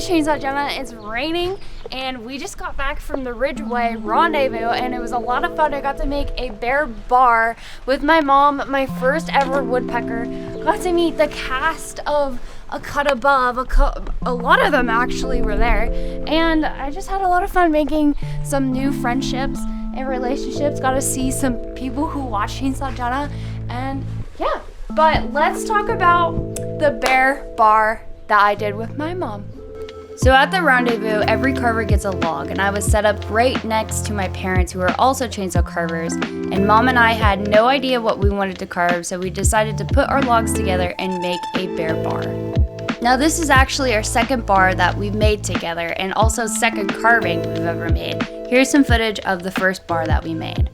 Chainsaw Jenna. It's raining and we just got back from the Ridgway Rendezvous and it was a lot of fun. I got to make a bear bar with my mom, my first ever woodpecker. Got to meet the cast of A Cut Above, a lot of them actually were there. And I just had a lot of fun making some new friendships and relationships. Got to see some people who watch Chainsaw Jenna and yeah. But let's talk about the bear bar that I did with my mom. So at the rendezvous, every carver gets a log, and I was set up right next to my parents who are also chainsaw carvers, and Mom and I had no idea what we wanted to carve, so we decided to put our logs together and make a bear bar. Now this is actually our second bar that we've made together, and also second carving we've ever made. Here's some footage of the first bar that we made.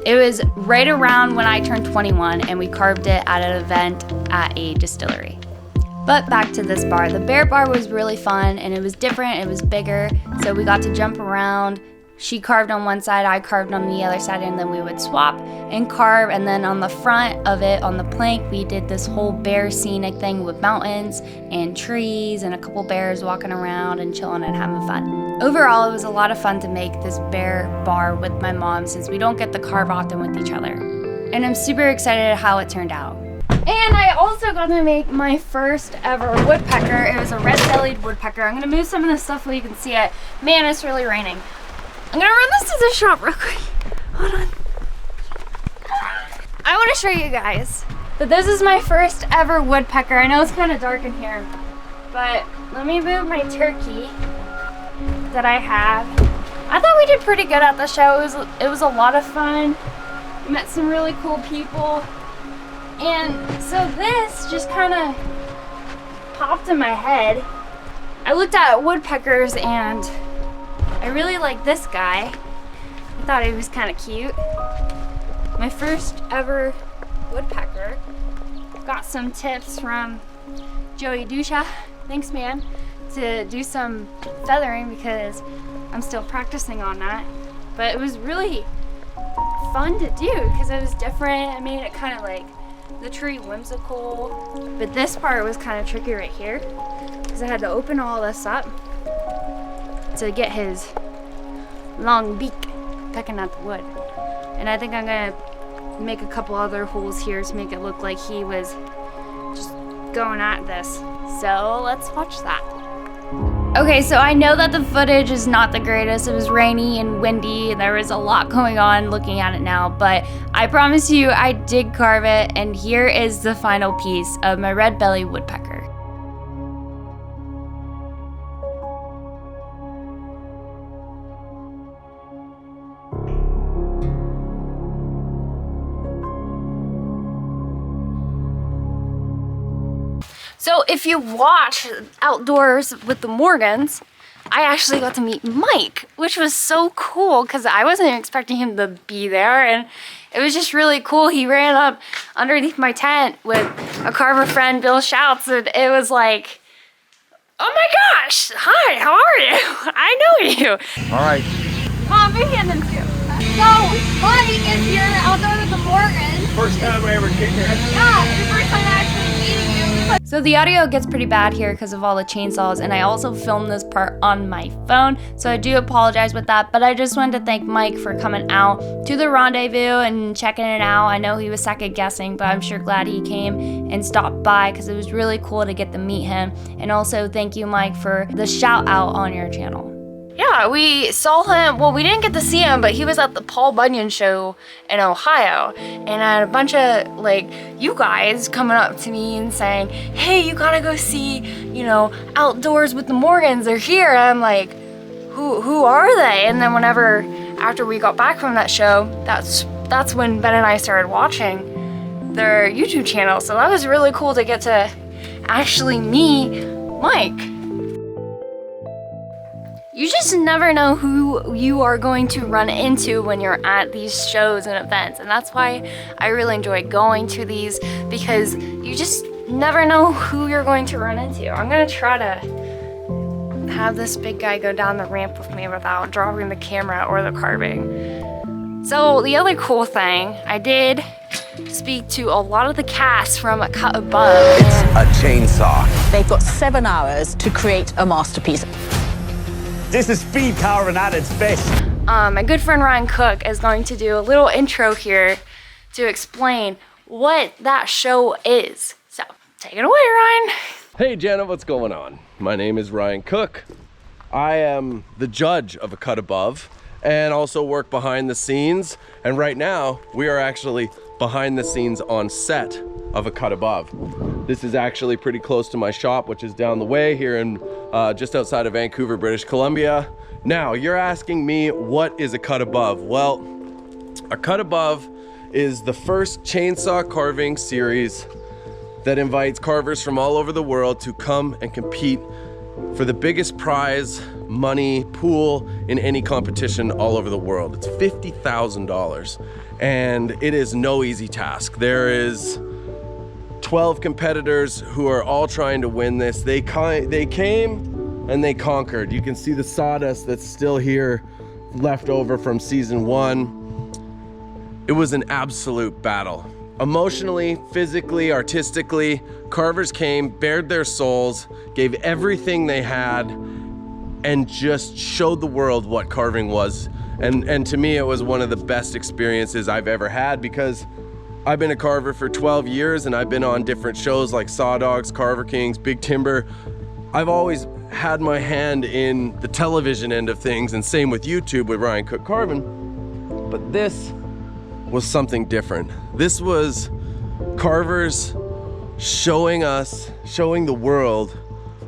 It was right around when I turned 21, and we carved it at an event at a distillery. But back to this bar. The bear bar was really fun and it was different, it was bigger, so we got to jump around. She carved on one side, I carved on the other side, and then we would swap and carve, and then on the front of it, on the plank, we did this whole bear scenic thing with mountains and trees and a couple bears walking around and chilling and having fun. Overall, it was a lot of fun to make this bear bar with my mom since we don't get to carve often with each other. And I'm super excited how it turned out. And I also got to make my first ever woodpecker. It was a red-bellied woodpecker. I'm gonna move some of this stuff so you can see it. Man, it's really raining. I'm gonna run this to the shop real quick. Hold on. I wanna show you guys that this is my first ever woodpecker. I know it's kind of dark in here, but let me move my turkey that I have. I thought we did pretty good at the show. It was a lot of fun. We met some really cool people. And so this just kind of popped in my head. I looked at woodpeckers and I really like this guy. I thought he was kind of cute. My first ever woodpecker. Got some tips from Joey Dusha, thanks man, to do some feathering because I'm still practicing on that. But it was really fun to do because it was different. I made it kind of like the tree whimsical, but this part was kind of tricky right here because I had to open all this up to get his long beak pecking at the wood. And I think I'm gonna make a couple other holes here to make it look like he was just going at this. So let's watch that. Okay, so I know that the footage is not the greatest. It was rainy and windy. There was a lot going on looking at it now, but I promise you I did carve it, and here is the final piece of my red-bellied woodpecker. So if you watch Outdoors with the Morgans, I actually got to meet Mike, which was so cool because I wasn't expecting him to be there, and it was just really cool. He ran up underneath my tent with a carver friend, Bill Shouts, and it was like, oh my gosh, hi, how are you? I know you. All right. Mom, big hand in too. So, Mike is here Outdoors with the Morgans. First time I ever kicked your head. Yeah, it's the first time actually meeting you. So the audio gets pretty bad here because of all the chainsaws, and I also filmed this part on my phone, so I do apologize with that, but I just wanted to thank Mike for coming out to the rendezvous and checking it out. I know he was second guessing, but I'm sure glad he came and stopped by because it was really cool to get to meet him. And also thank you, Mike, for the shout out on your channel. Yeah, we saw him, well, we didn't get to see him, but he was at the Paul Bunyan show in Ohio, and I had a bunch of, like, you guys coming up to me and saying, hey, you gotta go see, you know, Outdoors with the Morgans, they're here, and I'm like, who are they? And then after we got back from that show, that's when Ben and I started watching their YouTube channel, so that was really cool to get to actually meet Mike. You just never know who you are going to run into when you're at these shows and events, and that's why I really enjoy going to these, because you just never know who you're going to run into. I'm gonna try to have this big guy go down the ramp with me without dropping the camera or the carving. So the other cool thing, I did speak to a lot of the cast from A Cut Above. It's a chainsaw. They've got 7 hours to create a masterpiece. This is speed carving at its best. My good friend Ryan Cook is going to do a little intro here to explain what that show is. So take it away, Ryan. Hey Jenna, what's going on? My name is Ryan Cook. I am the judge of A Cut Above and also work behind the scenes. And right now we are actually behind the scenes on set of A Cut Above. This is actually pretty close to my shop, which is down the way here in just outside of Vancouver, British Columbia. Now you're asking me, what is A Cut Above? Well, A Cut Above is the first chainsaw carving series that invites carvers from all over the world to come and compete for the biggest prize money pool in any competition all over the world. It's $50,000 and it is no easy task. There is 12 competitors who are all trying to win this. They came and they conquered. You can see the sawdust that's still here left over from season 1. It was an absolute battle. Emotionally, physically, artistically, carvers came, bared their souls, gave everything they had, and just showed the world what carving was. And to me, it was one of the best experiences I've ever had, because I've been a carver for 12 years and I've been on different shows like Saw Dogs, Carver Kings, Big Timber. I've always had my hand in the television end of things, and same with YouTube with Ryan Cook Carving. But this was something different. This was carvers showing the world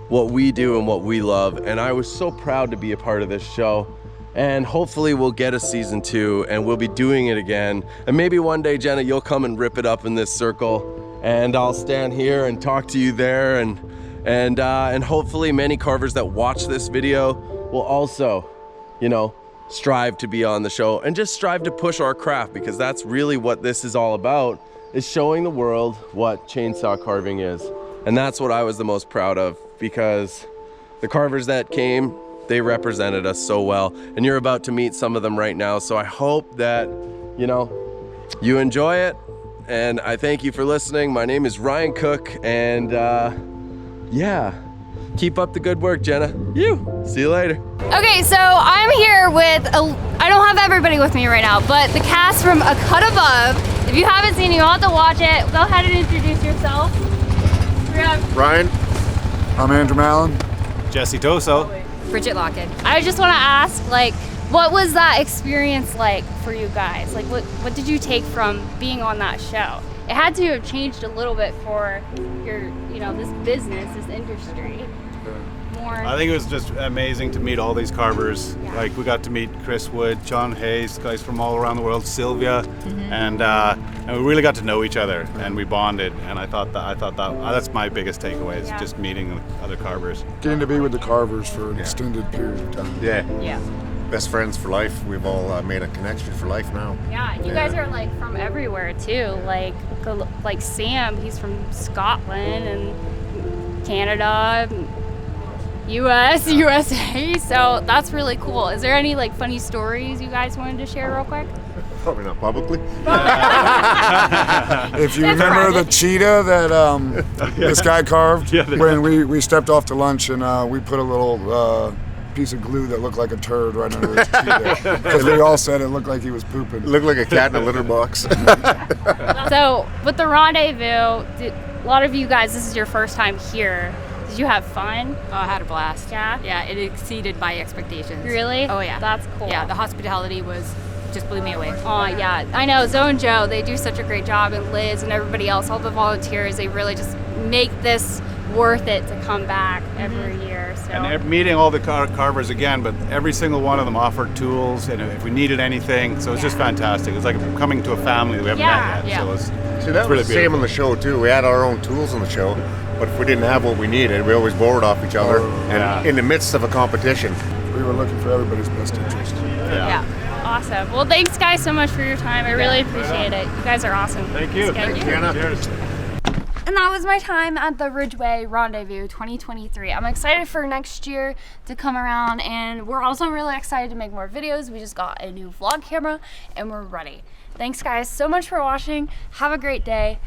what we do and what we love. And I was so proud to be a part of this show. And hopefully we'll get a season 2 and we'll be doing it again. And maybe one day, Jenna, you'll come and rip it up in this circle and I'll stand here and talk to you there. And hopefully many carvers that watch this video will also, you know, strive to be on the show and just strive to push our craft, because that's really what this is all about, is showing the world what chainsaw carving is. And that's what I was the most proud of, because the carvers that came, they represented us so well. And you're about to meet some of them right now. So I hope that, you know, you enjoy it. And I thank you for listening. My name is Ryan Cook, and yeah, keep up the good work, Jenna. See you later. Okay, so I'm here with, I don't have everybody with me right now, but the cast from A Cut Above. If you haven't seen it, you'll have to watch it. Go ahead and introduce yourself. Ryan. I'm Andrew Mallon. Jesse Doso. Bridget Lockett. I just want to ask, like, what was that experience like for you guys? Like, what did you take from being on that show? It had to have changed a little bit for your, you know, this business, this industry. I think it was just amazing to meet all these carvers. Yeah. Like, we got to meet Chris Wood, John Hayes, guys from all around the world, Sylvia, and we really got to know each other, and we bonded. And I thought that's my biggest takeaway, is just meeting other carvers. Getting to be with the carvers for an extended period of time. Yeah. Best friends for life. We've all made a connection for life now. Yeah, and you guys are like from everywhere too. Like Sam, he's from Scotland and Canada, US, USA. So that's really cool. Is there any like funny stories you guys wanted to share real quick? Probably not publicly. If you remember the cheetah that this guy carved, when we stepped off to lunch and we put a little piece of glue that looked like a turd right under his cheetah, because we all said it looked like he was pooping. Looked like a cat in a litter box. So with the rendezvous, a lot of you guys, this is your first time here. Did you have fun? Oh, I had a blast. Yeah? Yeah, it exceeded my expectations. Really? Oh, yeah. That's cool. Yeah, the hospitality just blew me away. Oh, yeah. I know, Zoe and Joe, they do such a great job, and Liz and everybody else, all the volunteers, they really just make this worth it to come back every year. So. And meeting all the carvers again, but every single one of them offered tools, and if we needed anything, so it's just fantastic. It was like coming to a family that we haven't met yet. Yeah. So it's See, that really was the same on the show too. We had our own tools on the show, but if we didn't have what we needed, we always borrowed off each other. And in the midst of a competition, We were looking for everybody's best interest. Yeah. Awesome. Well, thanks guys so much for your time. I really appreciate it. You guys are awesome. Thank you. Thank you. Jenna. Cheers. And that was my time at the Ridgway Rendezvous 2023. I'm excited for next year to come around, and we're also really excited to make more videos. We just got a new vlog camera and we're ready. Thanks guys so much for watching. Have a great day.